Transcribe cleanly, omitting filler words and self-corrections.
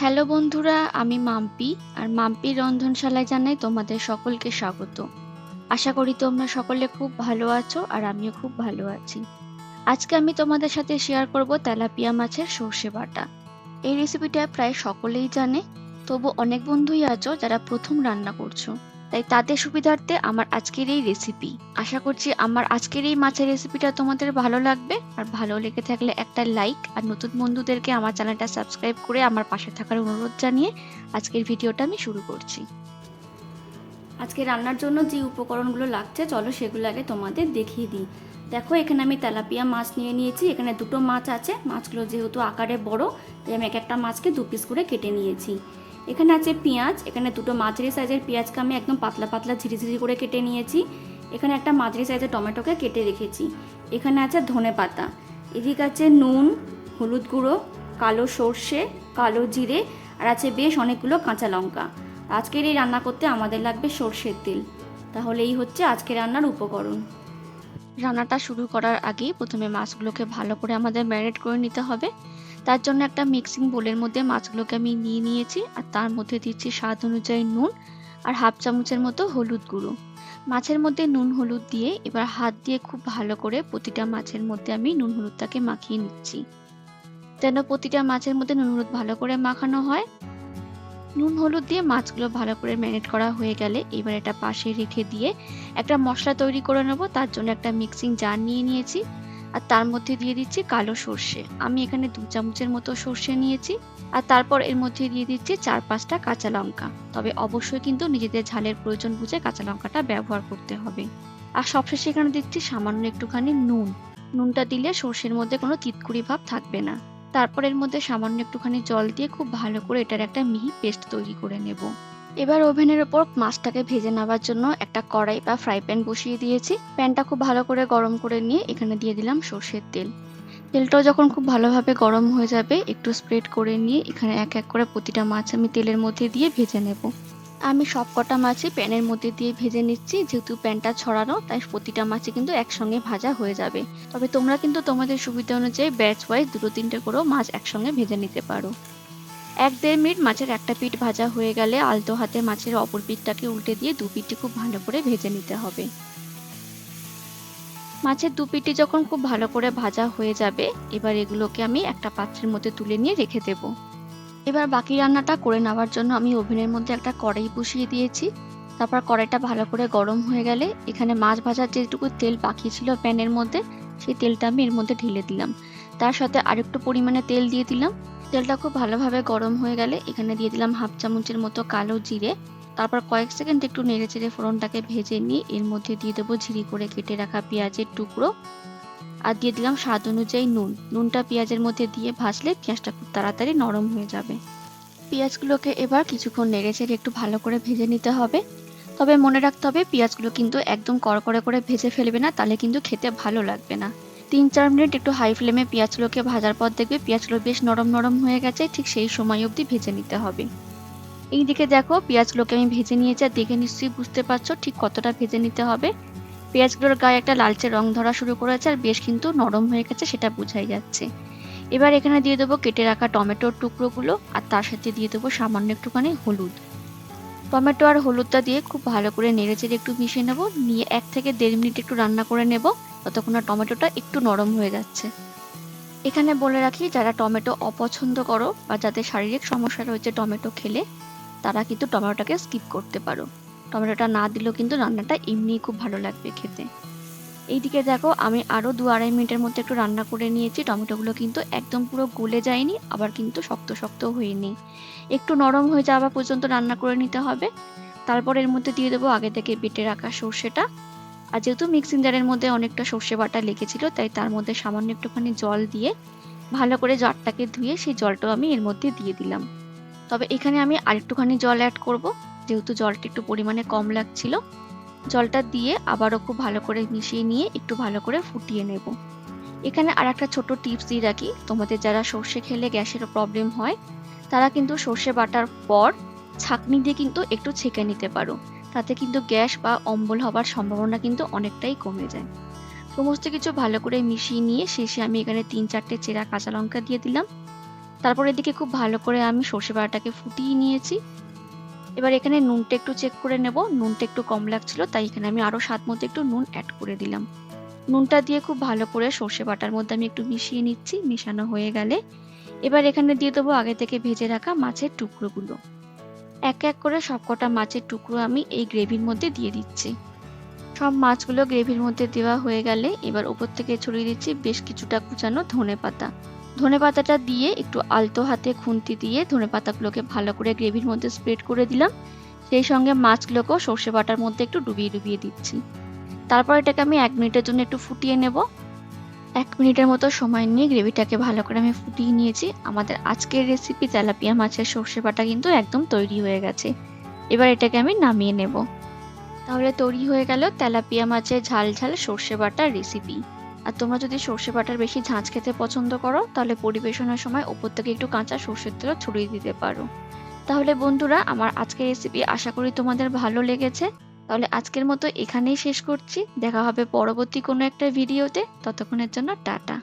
Hello বন্ধুরা, আমি মাম্পি আর মাম্পির রন্ধনশালায় জানাই তোমাদের সকলকে স্বাগত। আশা করি তোমরা সকলে খুব ভালো আছো আর আমিও খুব ভালো আছি। আজকে আমি তোমাদের সাথে শেয়ার করব তেলাপিয়া মাছের সর্ষে বাটা। এই রেসিপিটা প্রায় সকলেই জানে, তবু অনেক বন্ধুই আছো যারা প্রথম রান্না করছো। তাই তাদের সুবিধার্থে আমার আজকের এই রেসিপি। আশা করছি আমার আজকের এই মাছের রেসিপিটা তোমাদের ভালো লাগবে, আর ভালো লেগে থাকলে একটা লাইক, আর নতুন বন্ধুদেরকে আমার চ্যানেলটা সাবস্ক্রাইব করে আমার পাশে থাকার অনুরোধ জানিয়ে আজকের ভিডিওটা আমি শুরু করছি। আজকে রান্নার জন্য যে উপকরণগুলো লাগছে চলো সেগুলো আগে তোমাদের দেখিয়ে দিই। দেখো, এখানে আমি তেলাপিয়া মাছ নিয়ে নিয়েছি। এখানে দুটো মাছ আছে। মাছগুলো যেহেতু আকারে বড়, তাই আমি এক একটা মাছকে 2 পিস করে কেটে নিয়েছি। এখানে আছে পেঁয়াজ। এখানে দুটো মাঝারি সাইজের পেঁয়াজকে আমি একদম পাতলা পাতলা ঝিরিঝিরি করে কেটে নিয়েছি। এখানে একটা মাঝারি সাইজের টমেটোকে কেটে রেখেছি। এখানে আছে ধনে পাতা। এদিকে আছে নুন, হলুদ গুঁড়ো, কালো সর্ষে, কালো জিরে, আর আছে বেশ অনেকগুলো কাঁচা লঙ্কা। আজকের এই রান্না করতে আমাদের লাগবে সর্ষের তেল। তাহলে এই হচ্ছে আজকে রান্নার উপকরণ। রান্নাটা শুরু করার আগেই প্রথমে মাছগুলোকে ভালো করে আমাদের ম্যারিনেট করে নিতে হবে। তার জন্য একটা মিক্সিং বোলের মধ্যে মাছগুলোকে আমি নিয়ে নিয়েছি, আর তার মধ্যে দিচ্ছি স্বাদ অনুযায়ী নুন আর হাফ চামচের মতো হলুদ গুঁড়ো। মাছের মধ্যে নুন হলুদ দিয়ে এবার হাত দিয়ে খুব ভালো করে প্রতিটা মাছের মধ্যে আমি নুন হলুদটাকে মাখিয়ে নিচ্ছি, যেন প্রতিটা মাছের মধ্যে নুন হলুদ ভালো করে মাখানো হয়। নুন হলুদ দিয়ে মাছগুলো ভালো করে ম্যারিনেট করা হয়ে গেলে এবার এটা পাশে রেখে দিয়ে একটা মশলা তৈরি করে নেব। তার জন্য একটা মিক্সিং জার নিয়ে নিয়েছি, আর তার মধ্যে দিয়ে দিচ্ছি কালো সর্ষে। আমি এখানে 2 চামচের মতো সর্ষে নিয়েছি, আর তারপর এর মধ্যে দিয়ে দিচ্ছি 4-5টা কাঁচা লঙ্কা। তবে অবশ্যই কিন্তু নিজেদের ঝালের প্রয়োজন বুঝে কাঁচা লঙ্কাটা ব্যবহার করতে হবে। আর সবশেষে এখানে দিচ্ছি সামান্য একটুখানি নুন। নুনটা দিলে সর্ষের মধ্যে কোনো তিতকুড়ি ভাব থাকবে না। তারপর এর মধ্যে সামান্য একটুখানি জল দিয়ে খুব ভালো করে এটার একটা মিহি পেস্ট তৈরি করে নেব। এবার ওভেনের ওপর মাছটাকে ভেজে নেওয়ার জন্য একটা কড়াই বা ফ্রাই প্যান বসিয়ে দিয়েছি। প্যানটা খুব ভালো করে গরম করে নিয়ে এখানে দিয়ে দিলাম সর্ষের তেল। তেলটাও যখন খুব ভালোভাবে গরম হয়ে যাবে একটু স্প্রেড করে নিয়ে এখানে এক এক করে প্রতিটা মাছ আমি তেলের মধ্যে দিয়ে ভেজে নেব। আমি সব কটা মাছই প্যানের মধ্যে দিয়ে ভেজে নিচ্ছি। যেহেতু প্যানটা ছড়ানো, তাই প্রতিটা মাছই কিন্তু একসঙ্গে ভাজা হয়ে যাবে। তবে তোমরা কিন্তু তোমাদের সুবিধা অনুযায়ী ব্যাচ ওয়াইজ 2-3টে করেও মাছ একসঙ্গে ভেজে নিতে পারো। 1-1.5 মিনিট মাছের একটা পিঠ ভাজা হয়ে গেলে আলতো হাতে মাছের অপর পিঠটাকে উল্টে দিয়ে 2 পিঠটি খুব ভালো করে ভেজে নিতে হবে। মাছের 2 পিঠটি যখন খুব ভালো করে ভাজা হয়ে যাবে এবার এগুলোকে আমি একটা পাত্রের মধ্যে তুলে নিয়ে রেখে দেব। এবার বাকি রান্নাটা করে নেওয়ার জন্য আমি ওভেনের মধ্যে একটা কড়াই বসিয়ে দিয়েছি। তারপর কড়াইটা ভালো করে গরম হয়ে গেলে এখানে মাছ ভাজার যেটুকু তেল বাকি ছিল প্যানের মধ্যে, সেই তেলটা আমি এর মধ্যে ঢেলে দিলাম। তার সাথে আরেকটু পরিমাণে তেল দিয়ে দিলাম। তেলটা খুব ভালোভাবে গরম হয়ে গেলে এখানে দিয়ে দিলাম হাফ চামচের মতো কালো জিরে। তারপর কয়েক সেকেন্ড একটু নেড়ে চেড়ে ফোড়নটাকে ভেজে নিয়ে এর মধ্যে দিয়ে দেবো ঝিরি করে কেটে রাখা পেঁয়াজের টুকরো, আর দিয়ে দিলাম স্বাদ অনুযায়ী নুন। নুনটা পেঁয়াজের মধ্যে দিয়ে ভাজলে পেঁয়াজটা খুব তাড়াতাড়ি নরম হয়ে যাবে। পেঁয়াজগুলোকে এবার কিছুক্ষণ নেড়েচেড়ে একটু ভালো করে ভেজে নিতে হবে। তবে মনে রাখতে হবে পেঁয়াজগুলো কিন্তু একদম কড়কড়ে করে ভেজে ফেলবে না, তাহলে কিন্তু খেতে ভালো লাগবে না। 3-4 মিনিট একটু হাই ফ্লেমে পেঁয়াজগুলোকে ভাজার পর দেখবে পেঁয়াজগুলো বেশ নরম নরম হয়ে গেছে। ঠিক সেই সময় অবধি ভেজে নিতে হবে। এইদিকে দেখো, পেঁয়াজগুলোকে আমি ভেজে নিয়েছি, আর দেখে নিশ্চয়ই বুঝতে পারছো ঠিক কতটা ভেজে নিতে হবে। পেঁয়াজগুলোর গায়ে একটা লালচে রং ধরা শুরু করেছে, আর বেশ কিন্তু নরম হয়ে গেছে, সেটা বোঝাই যাচ্ছে। এবার এখানে দিয়ে দেবো কেটে রাখা টমেটোর টুকরোগুলো, আর তার সাথে দিয়ে দেবো সামান্য একটুখানি হলুদ। টমেটো আর হলুদটা দিয়ে খুব ভালো করে নেড়েচেড়ে একটু মিশিয়ে নেব। নিয়ে 1 থেকে 1.5 মিনিট একটু রান্না করে নেব, ততক্ষণ না টমেটোটা একটু নরম হয়ে যাচ্ছে। এখানে বলে রাখি, যারা টমেটো অপছন্দ করো বা যাদের শারীরিক সমস্যা রয়েছে টমেটো খেলে, তারা কিন্তু টমেটোটাকে স্কিপ করতে পারো। টমেটোটা না দিলেও কিন্তু রান্নাটা এমনিই খুব ভালো লাগবে খেতে। এইদিকে দেখো, আমি আরও 2-2.5 মিনিটের মধ্যে একটু রান্না করে নিয়েছি। টমেটোগুলো কিন্তু একদম পুরো গলে যায়নি, আবার কিন্তু শক্ত শক্ত হয়নি। একটু নরম হয়ে যাওয়া পর্যন্ত রান্না করে নিতে হবে। তারপর এর মধ্যে দিয়ে দেবো আগে থেকে বেটে রাখা সর্ষেটা। আর যেহেতু মিক্সিং জারের মধ্যে অনেকটা সর্ষে বাটা লেগেছিল, তাই তার মধ্যে সামান্য একটুখানি জল দিয়ে ভালো করে জারটাকে ধুয়ে সেই জলটাও আমি এর মধ্যে দিয়ে দিলাম। তবে এখানে আমি আরেকটুখানি জল অ্যাড করব, যেহেতু জলটা একটু পরিমাণে কম লাগছিল। জলটা দিয়ে আবারও খুব ভালো করে মিশিয়ে নিয়ে একটু ভালো করে ফুটিয়ে নেব। এখানে আর একটা ছোট টিপস দিয়ে রাখি, তোমাদের যারা সর্ষে খেলে গ্যাসের প্রবলেম হয় তারা কিন্তু সর্ষে বাটার পর ছাঁকনি দিয়ে কিন্তু একটু ছেঁকে নিতে পারো। তাতে কিন্তু গ্যাস বা অম্বল হবার সম্ভাবনা কিন্তু অনেকটাই কমে যায়। সমস্ত কিছু ভালো করে মিশিয়ে নিয়ে শেষে আমি এখানে 3-4টে চেরা কাঁচা লঙ্কা দিয়ে দিলাম। তারপর এদিকে খুব ভালো করে আমি সর্ষে বাটাটাকে ফুটিয়ে নিয়েছি। এবার এখানে নুনটা একটু চেক করে নেব। নুনটা একটু কম লাগছিল, তাই এখানে আমি আরো স্বাদ মতো একটু নুন অ্যাড করে দিলাম। নুনটা দিয়ে খুব ভালো করে সর্ষে বাটার মধ্যে আমি একটু মিশিয়ে নিচ্ছি। মেশানো হয়ে গেলে এবার এখানে দিয়ে দেবো আগে থেকে ভেজে রাখা মাছের টুকরোগুলো। এক এক করে সবকটা মাছের টুকরো আমি এই গ্রেভির মধ্যে দিয়ে দিচ্ছি। সব মাছগুলো গ্রেভির মধ্যে দেওয়া হয়ে গেলে এবার উপর থেকে ছড়িয়ে দিচ্ছি বেশ কিছুটা কুচানো ধনেপাতা। ধনেপাতাটা দিয়ে একটু আলতো হাতে খুন্তি দিয়ে ধনেপাতাগুলোকে ভালো করে গ্রেভির মধ্যে স্প্রেড করে দিলাম। সেই সঙ্গে মাছগুলোকেও সর্ষে বাটার মধ্যে একটু ডুবিয়ে ডুবিয়ে দিচ্ছি। তারপর এটাকে আমি 1 মিনিটের জন্য একটু ফুটিয়ে নেব। 1 মিনিটের মতো সময় নিয়ে গ্রেভিটাকে ভালো করে আমি ফুটিয়ে নিয়েছি। আমাদের আজকের রেসিপি তেলাপিয়া মাছের সর্ষে বাটা কিন্তু একদম তৈরি হয়ে গেছে। এবার এটাকে আমি নামিয়ে নেব। তাহলে তৈরি হয়ে গেল তেলাপিয়া মাছের ঝাল ঝাল সর্ষে বাটার রেসিপি। আর তোমরা যদি সর্ষে বাটার বেশি ঝাঁঝ খেতে পছন্দ করো তাহলে পরিবেশনের সময় উপর থেকে একটু কাঁচা সর্ষের তেল ছড়িয়ে দিতে পারো। তাহলে বন্ধুরা, আমার আজকের রেসিপি আশা করি তোমাদের ভালো লেগেছে। তাহলে আজকের মতো এখানেই শেষ করছি। দেখা হবে পরবর্তী কোনো একটা ভিডিওতে। ততক্ষণের জন্য টাটা।